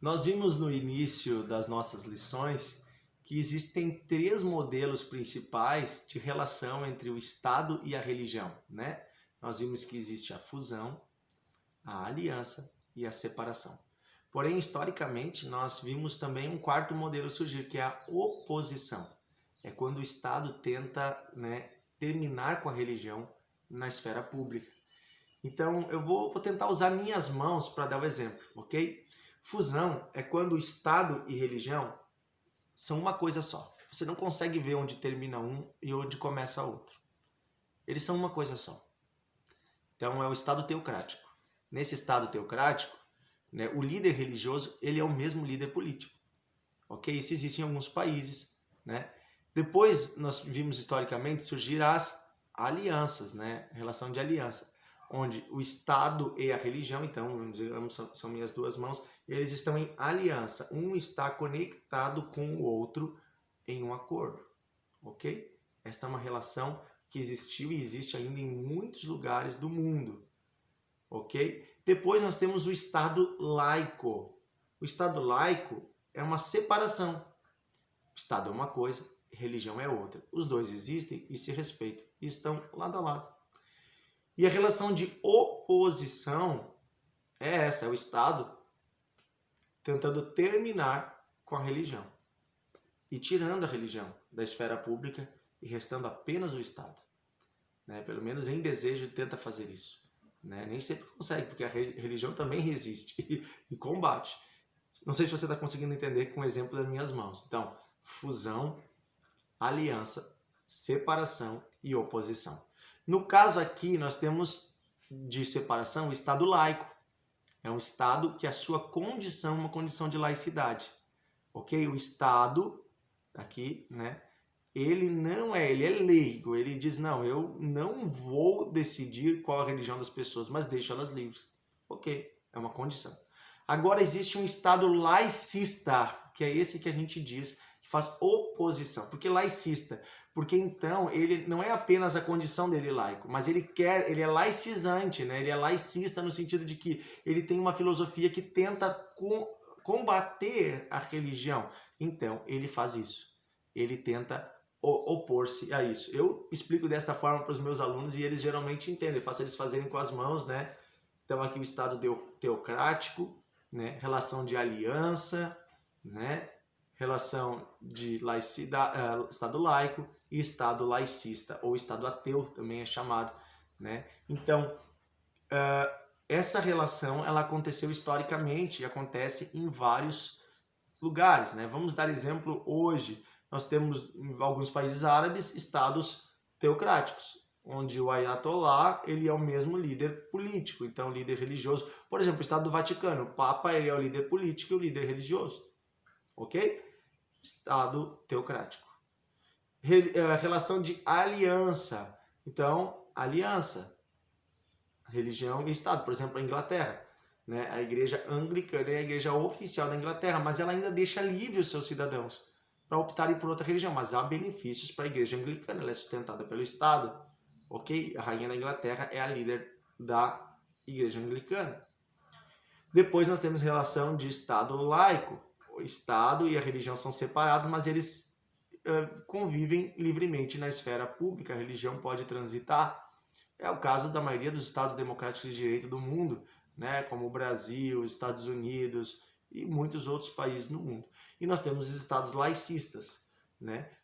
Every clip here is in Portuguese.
Nós vimos no início das nossas lições que existem três modelos principais de relação entre o Estado e a religião, né? Nós vimos que existe a fusão, a aliança e a separação. Porém, historicamente, nós vimos também um quarto modelo surgir, que é a oposição. É quando o Estado tenta, terminar com a religião na esfera pública. Então, eu vou tentar usar minhas mãos para dar o exemplo, ok? Fusão é quando o Estado e religião são uma coisa só. Você não consegue ver onde termina um e onde começa outro. Eles são uma coisa só. Então, é o Estado teocrático. Nesse Estado teocrático, o líder religioso ele é o mesmo líder político. Ok? Isso existe em alguns países. Depois, nós vimos historicamente surgir as alianças, relação de aliança, onde o Estado e a religião, então, digamos, são minhas duas mãos, eles estão em aliança. Um está conectado com o outro em um acordo, ok? Esta é uma relação que existiu e existe ainda em muitos lugares do mundo, ok? Depois nós temos o Estado laico. O Estado laico é uma separação. O Estado é uma coisa, religião é outra. Os dois existem e se respeitam e estão lado a lado. E a relação de oposição é essa, é o Estado tentando terminar com a religião e tirando a religião da esfera pública e restando apenas o Estado. Pelo menos em desejo tenta fazer isso. Nem sempre consegue, porque a religião também resiste e combate. Não sei se você está conseguindo entender com o exemplo das minhas mãos. Então, fusão, aliança, separação e oposição. No caso aqui, nós temos de separação o Estado laico. É um Estado que a sua condição é uma condição de laicidade. Ok? O Estado, aqui, ele é leigo. Ele diz, não, eu não vou decidir qual a religião das pessoas, mas deixo elas livres. Ok, é uma condição. Agora existe um Estado laicista, que é esse que a gente diz, que faz oposição. Por que laicista? Porque então ele não é apenas a condição dele laico, mas ele é laicizante, ele é laicista no sentido de que ele tem uma filosofia que tenta combater a religião. Então ele faz isso, ele tenta opor-se a isso. Eu explico desta forma para os meus alunos e eles geralmente entendem, eu faço eles fazerem com as mãos, Então aqui o Estado teocrático, relação de aliança, relação de laicidade, Estado laico e Estado laicista, ou Estado ateu também é chamado. Então, essa relação ela aconteceu historicamente e acontece em vários lugares. Vamos dar exemplo hoje. Nós temos em alguns países árabes estados teocráticos, onde o Ayatollah ele é o mesmo líder político, então líder religioso. Por exemplo, o Estado do Vaticano, o Papa ele é o líder político e o líder religioso. Ok? Estado teocrático. Relação de aliança. Então, aliança, religião e Estado. Por exemplo, a Inglaterra. A igreja anglicana é a igreja oficial da Inglaterra, mas ela ainda deixa livre os seus cidadãos para optarem por outra religião. Mas há benefícios para a igreja anglicana, ela é sustentada pelo Estado. Ok? A rainha da Inglaterra é a líder da igreja anglicana. Depois nós temos relação de Estado laico. O Estado e a religião são separados, mas eles convivem livremente na esfera pública. A religião pode transitar. É o caso da maioria dos Estados democráticos de direito do mundo, como o Brasil, os Estados Unidos e muitos outros países no mundo. E nós temos os Estados laicistas,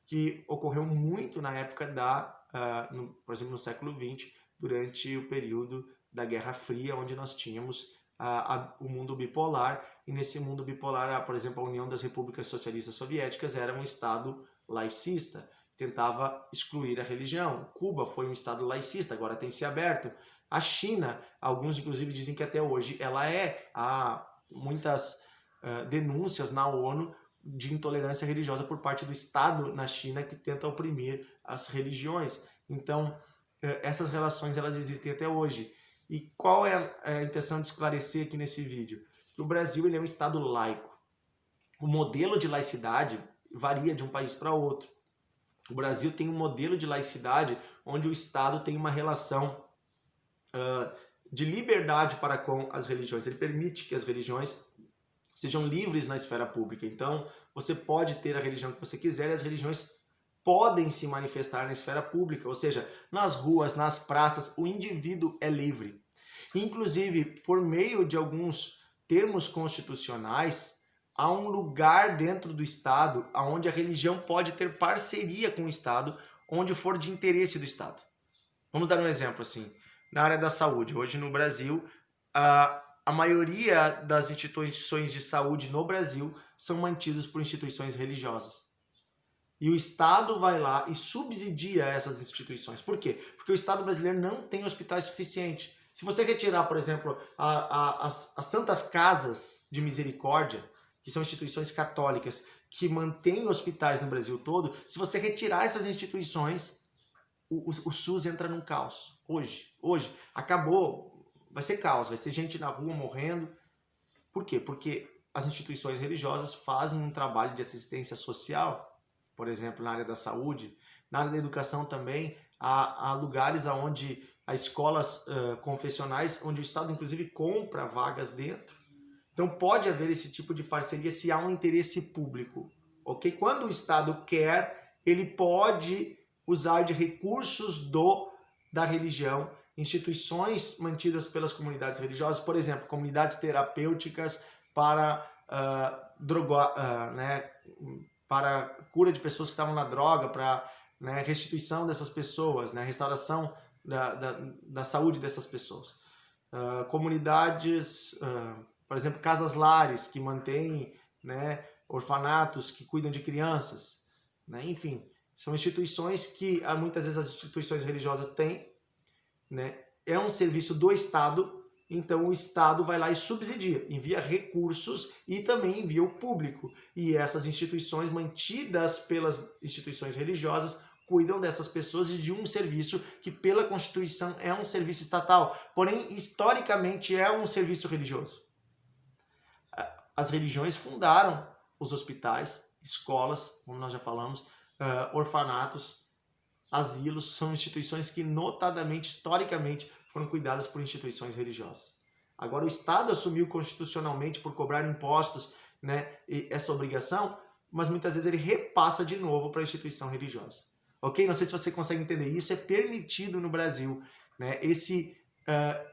que ocorreu muito na época por exemplo, no século XX, durante o período da Guerra Fria, onde nós tínhamos o mundo bipolar, e nesse mundo bipolar, por exemplo, a União das Repúblicas Socialistas Soviéticas era um Estado laicista, tentava excluir a religião. Cuba foi um Estado laicista, agora tem se aberto. A China, alguns inclusive dizem que até hoje há muitas denúncias na ONU de intolerância religiosa por parte do Estado na China que tenta oprimir as religiões. Então, essas relações elas existem até hoje. E qual é a intenção de esclarecer aqui nesse vídeo? Que o Brasil ele é um Estado laico. O modelo de laicidade varia de um país para outro. O Brasil tem um modelo de laicidade onde o Estado tem uma relação de liberdade para com as religiões. Ele permite que as religiões sejam livres na esfera pública. Então, você pode ter a religião que você quiser e as religiões podem se manifestar na esfera pública, ou seja, nas ruas, nas praças, o indivíduo é livre. Inclusive, por meio de alguns termos constitucionais, há um lugar dentro do Estado onde a religião pode ter parceria com o Estado, onde for de interesse do Estado. Vamos dar um exemplo assim, na área da saúde. Hoje no Brasil, a maioria das instituições de saúde no Brasil são mantidas por instituições religiosas. E o Estado vai lá e subsidia essas instituições. Por quê? Porque o Estado brasileiro não tem hospitais suficientes. Se você retirar, por exemplo, as Santas Casas de Misericórdia, que são instituições católicas que mantêm hospitais no Brasil todo, se você retirar essas instituições, o SUS entra num caos. Hoje, acabou, vai ser caos, vai ser gente na rua morrendo. Por quê? Porque as instituições religiosas fazem um trabalho de assistência social, por exemplo, na área da saúde, na área da educação também, há lugares onde há escolas confessionais, onde o Estado inclusive compra vagas dentro. Então pode haver esse tipo de parceria se há um interesse público, ok? Quando o Estado quer, ele pode usar de recursos da religião, instituições mantidas pelas comunidades religiosas, por exemplo, comunidades terapêuticas para para cura de pessoas que estavam na droga, para restituição dessas pessoas, restauração da saúde dessas pessoas. Comunidades, por exemplo, casas-lares que mantêm orfanatos, que cuidam de crianças. Enfim, são instituições que muitas vezes as instituições religiosas têm. É um serviço do Estado. Então o Estado vai lá e subsidia, envia recursos e também envia o público. E essas instituições mantidas pelas instituições religiosas cuidam dessas pessoas e de um serviço que pela Constituição é um serviço estatal, porém historicamente é um serviço religioso. As religiões fundaram os hospitais, escolas, como nós já falamos, orfanatos, asilos, são instituições que notadamente, historicamente, foram cuidadas por instituições religiosas. Agora o Estado assumiu constitucionalmente por cobrar impostos, essa obrigação, mas muitas vezes ele repassa de novo para a instituição religiosa. Ok? Não sei se você consegue entender. Isso é permitido no Brasil.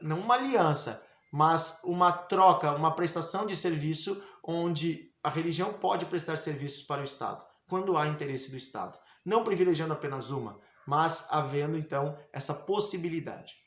Não uma aliança, mas uma troca, uma prestação de serviço onde a religião pode prestar serviços para o Estado, quando há interesse do Estado. Não privilegiando apenas uma, mas havendo então essa possibilidade.